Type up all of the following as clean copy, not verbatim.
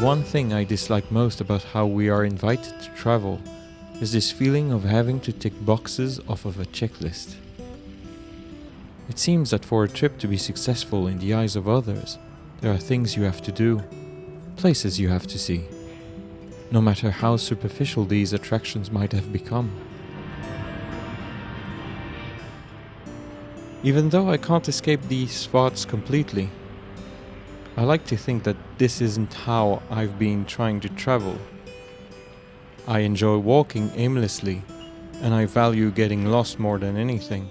one thing I dislike most about how we are invited to travel is this feeling of having to tick boxes off of a checklist. It seems that for a trip to be successful in the eyes of others, there are things you have to do, places you have to see, no matter how superficial these attractions might have become. Even though I can't escape these thoughts completely, I like to think that this isn't how I've been trying to travel. I enjoy walking aimlessly, and I value getting lost more than anything.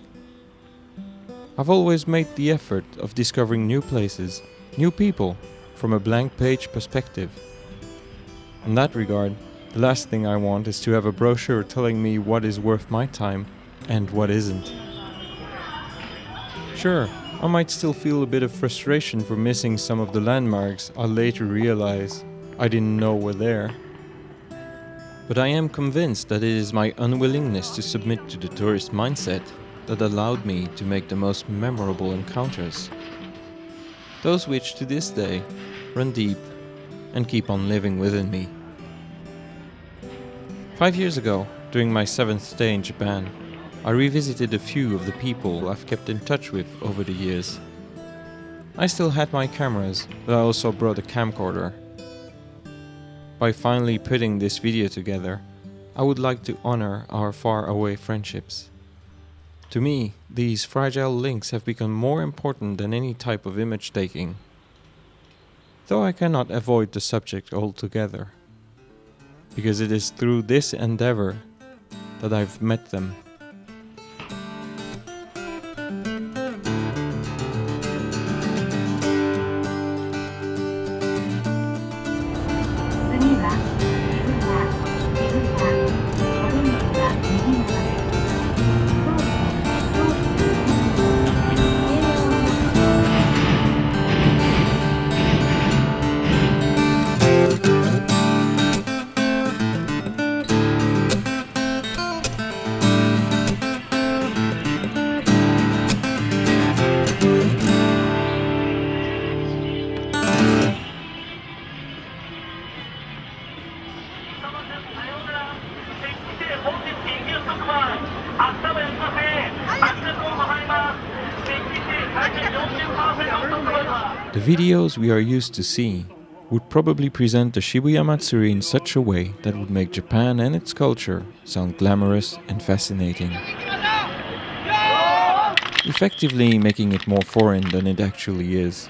I've always made the effort of discovering new places, new people, from a blank page perspective. In that regard, the last thing I want is to have a brochure telling me what is worth my time and what isn't. Sure, I might still feel a bit of frustration for missing some of the landmarks I'll later realize I didn't know were there. But I am convinced that it is my unwillingness to submit to the tourist mindset that allowed me to make the most memorable encounters. Those which to this day run deep and keep on living within me. 5 years ago, during my 7th stay in Japan, I revisited a few of the people I've kept in touch with over the years. I still had my cameras, but I also brought a camcorder. By finally putting this video together, I would like to honor our far-away friendships. To me, these fragile links have become more important than any type of image taking, though I cannot avoid the subject altogether, because it is through this endeavor that I've met them. The videos we are used to seeing would probably present the Shibuya Matsuri in such a way that would make Japan and its culture sound glamorous and fascinating, effectively making it more foreign than it actually is.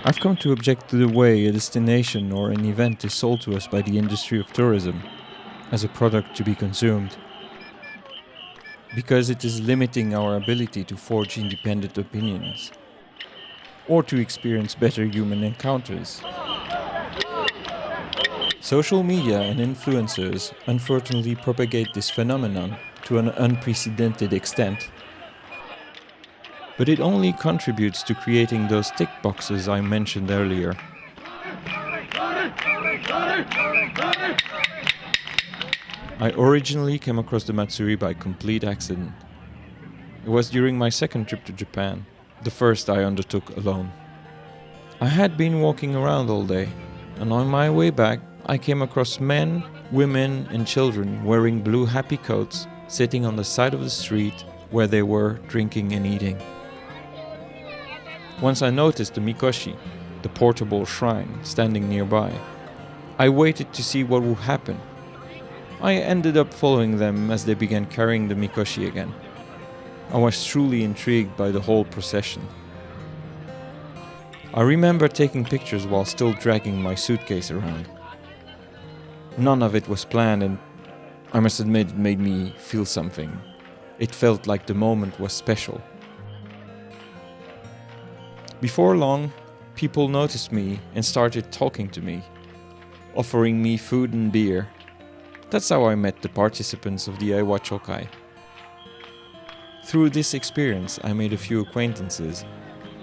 I've come to object to the way a destination or an event is sold to us by the industry of tourism as a product to be consumed, because it is limiting our ability to forge independent opinions or to experience better human encounters. Social media and influencers unfortunately propagate this phenomenon to an unprecedented extent, but it only contributes to creating those tick boxes I mentioned earlier. I originally came across the Matsuri by complete accident. It was during my second trip to Japan, the first I undertook alone. I had been walking around all day, and on my way back I came across men, women and children wearing blue happy coats sitting on the side of the street where they were drinking and eating. Once I noticed the mikoshi, the portable shrine, standing nearby, I waited to see what would happen. I ended up following them as they began carrying the mikoshi again. I was truly intrigued by the whole procession. I remember taking pictures while still dragging my suitcase around. None of it was planned, and I must admit it made me feel something. It felt like the moment was special. Before long, people noticed me and started talking to me, offering me food and beer. That's how I met the participants of the Aiwa Chokai. Through this experience, I made a few acquaintances,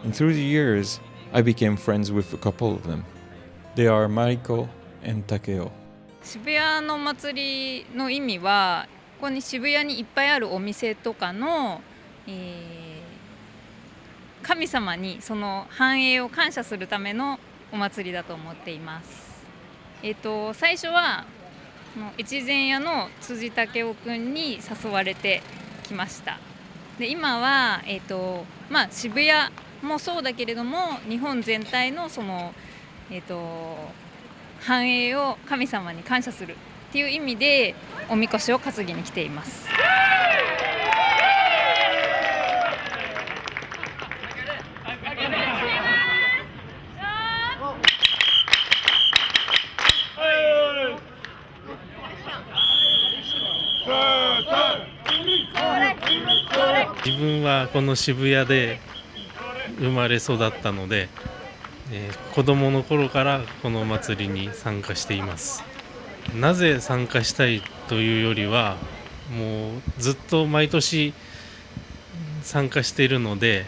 and through the years, I became friends with a couple of them. They are Mariko and Takeo. 渋谷の祭りの意味は、ここに渋谷にいっぱいあるお店とかの、神様にその繁栄を感謝するためのお祭りだと思っています。最初は越前屋の辻武雄くんに誘われてきました。で今は、渋谷もそうだけれども日本全体のその、繁栄を神様に感謝するっていう意味でおみこしを担ぎに来ています。自分はこの渋谷で生まれ育ったので、子供の頃からこのお祭りに参加しています。なぜ参加したいというよりは、もうずっと毎年参加しているので、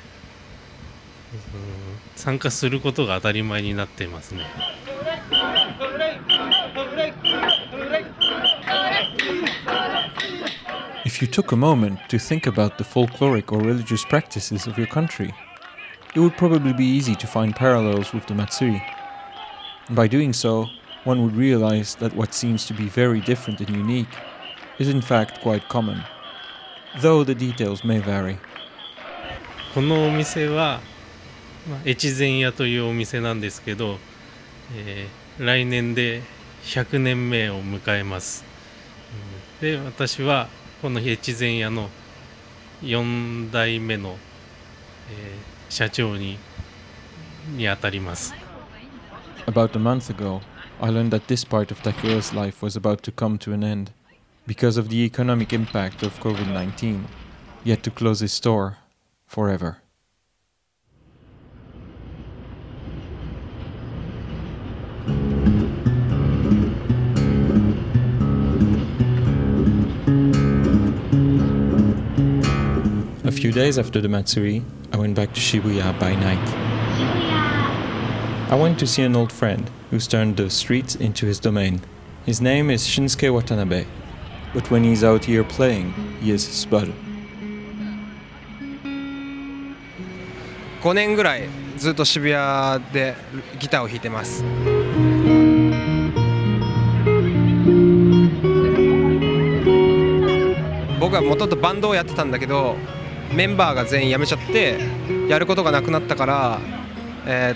参加することが当たり前になっていますね。If you took a moment to think about the folkloric or religious practices of your country, it would probably be easy to find parallels with the Matsuri. By doing so, one would realize that what seems to be very different and unique is in fact quite common, though the details may vary. このお店は、越前屋というお店なんですけど、来年で100年目を迎えます。で、私はこの越前屋の4代目の、社長にあたります。About a month ago, I learned that this part of Takeo's life was about to come to an end because of the economic impact of COVID-19, yet to close his store forever. A few days after the Matsuri, I went back to Shibuya by night. I went to see an old friend who's turned the streets into his domain. His name is Shinsuke Watanabe, but when he's out here playing, he is Subaru. 5年ぐらいずっと渋谷でギターを弾いてます。僕はもともとバンドをやってたんだけど、メンバーが全員辞めちゃってやることがなくなったから、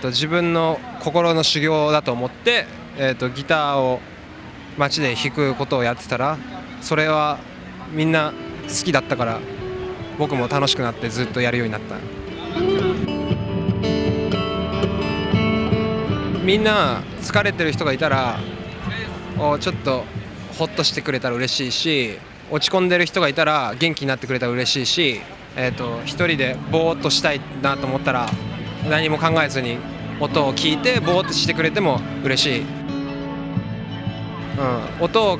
自分の心の修行だと思って、ギターを街で弾くことをやってたら、それはみんな好きだったから僕も楽しくなってずっとやるようになった。みんな疲れてる人がいたらちょっとホッとしてくれたら嬉しいし、落ち込んでる人がいたら元気になってくれたら嬉しいし、一人でボーっとしたいなと思ったら何も考えずに音を聞いてボーっとしてくれても嬉しい、音を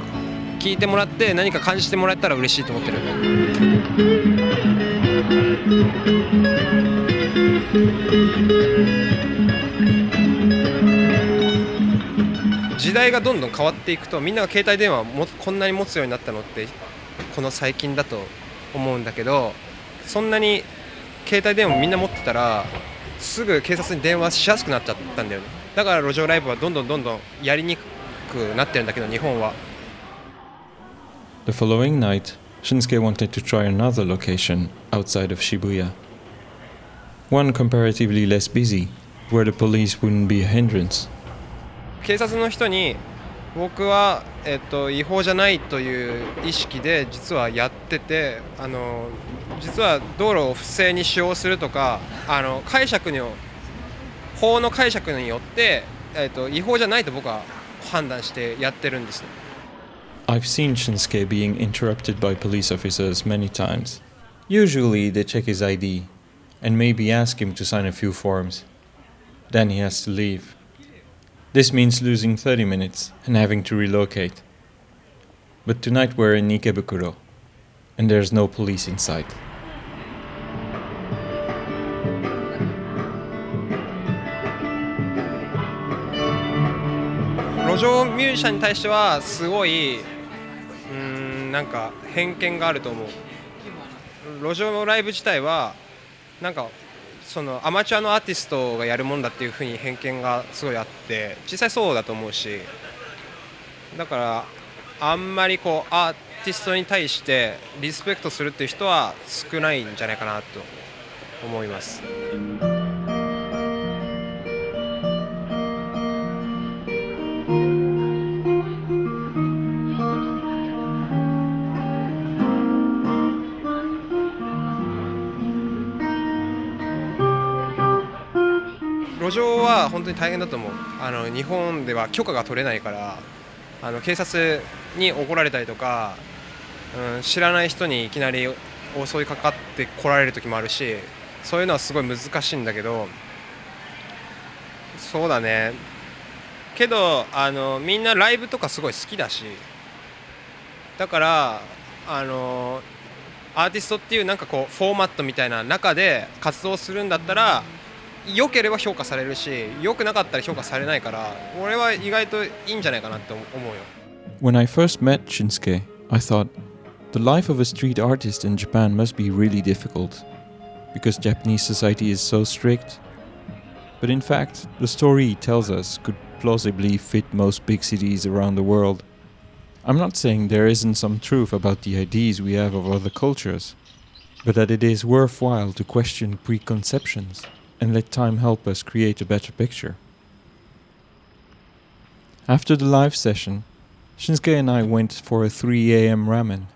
聞いてもらって何か感じてもらえたら嬉しいと思ってる。時代がどんどん変わっていくと、みんなが携帯電話をこんなに持つようになったのってこの最近だと思うんだけど、そんなに携帯電話みんな持ってたらすぐ警察に電話しやすくなっちゃったんだよね。だから路上ライブはどんどんやりにくくなってるんだけど、日本は。The following night, Shinsuke wanted to try another location outside of Shibuya. One comparatively less busy, where the police wouldn't be a hindrance. 警察の人に僕は、違法じゃないという意識で実はやってて、実は道路を不正に使用するとか、法の解釈によって、違法じゃないと僕は判断してやってるんです。I've seen Shinsuke being interrupted by police officers many times. Usually they check his ID and maybe ask him to sign a few forms. Then he has to leave. This means losing 30 minutes and having to relocate. But tonight we're in Ikebukuro, and there's no police in sight. 路上ミュージシャンに対してはすごいなんか偏見があると思う。路上のライブ自体はなんかそのアマチュアのアーティストがやるもんだっていうふうに偏見がすごいあって、実際そうだと思うし、だからあんまりこうアーティストに対してリスペクトするっていう人は少ないんじゃないかなと思います。路上は本当に大変だと思う。日本では許可が取れないから、警察に怒られたりとか、知らない人にいきなり襲いかかって来られる時もあるし、そういうのはすごい難しいんだけど、そうだね。けどみんなライブとかすごい好きだし、だからアーティストっていうなんかこうフォーマットみたいな中で活動するんだったら、良ければ評価されるし、良くなかったら評価されないから、俺は意外といいんじゃないかなって思うよ。 When I first met Shinsuke, I thought, the life of a street artist in Japan must be really difficult, because Japanese society is so strict. But in fact, the story he tells us could plausibly fit most big cities around the world. I'm not saying there isn't some truth about the ideas we have of other cultures, but that it is worthwhile to question preconceptions and let time help us create a better picture. After the live session, Shinsuke and I went for a 3 a.m. ramen.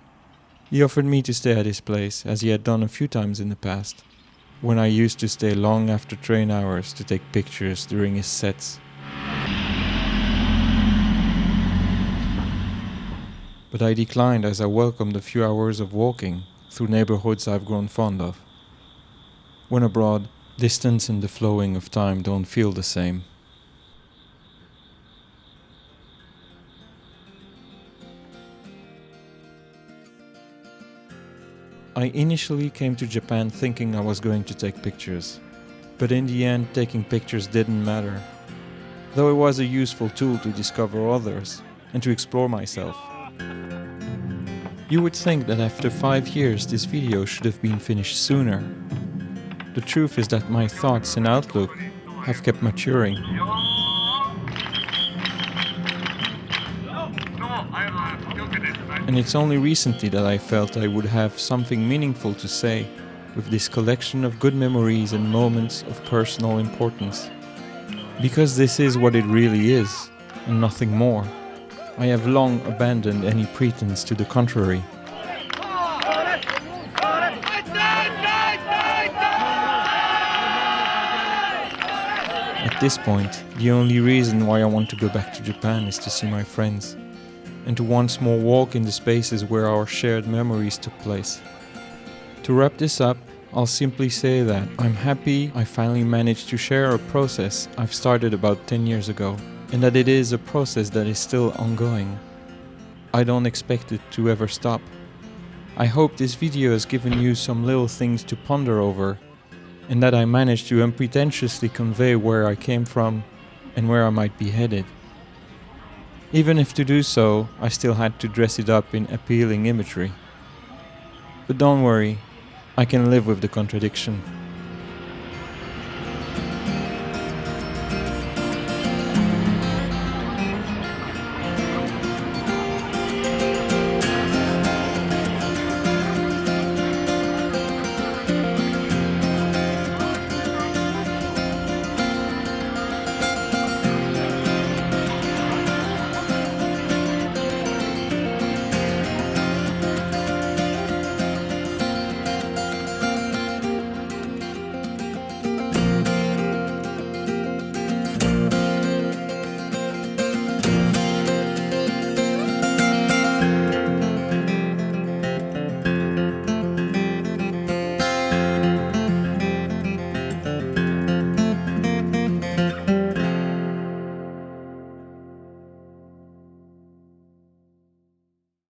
He offered me to stay at his place, as he had done a few times in the past, when I used to stay long after train hours to take pictures during his sets. But I declined, as I welcomed a few hours of walking through neighborhoods I've grown fond of. When abroad, distance and the flowing of time don't feel the same. I initially came to Japan thinking I was going to take pictures, but in the end taking pictures didn't matter, though it was a useful tool to discover others and to explore myself. You would think that after 5 years this video should have been finished sooner. The truth is that my thoughts and outlook have kept maturing. And it's only recently that I felt I would have something meaningful to say with this collection of good memories and moments of personal importance. Because this is what it really is, and nothing more. I have long abandoned any pretense to the contrary. At this point, the only reason why I want to go back to Japan is to see my friends, and to once more walk in the spaces where our shared memories took place. To wrap this up, I'll simply say that I'm happy I finally managed to share a process I've started about 10 years ago, and that it is a process that is still ongoing. I don't expect it to ever stop. I hope this video has given you some little things to ponder over, and that I managed to unpretentiously convey where I came from and where I might be headed. Even if to do so, I still had to dress it up in appealing imagery. But don't worry, I can live with the contradiction.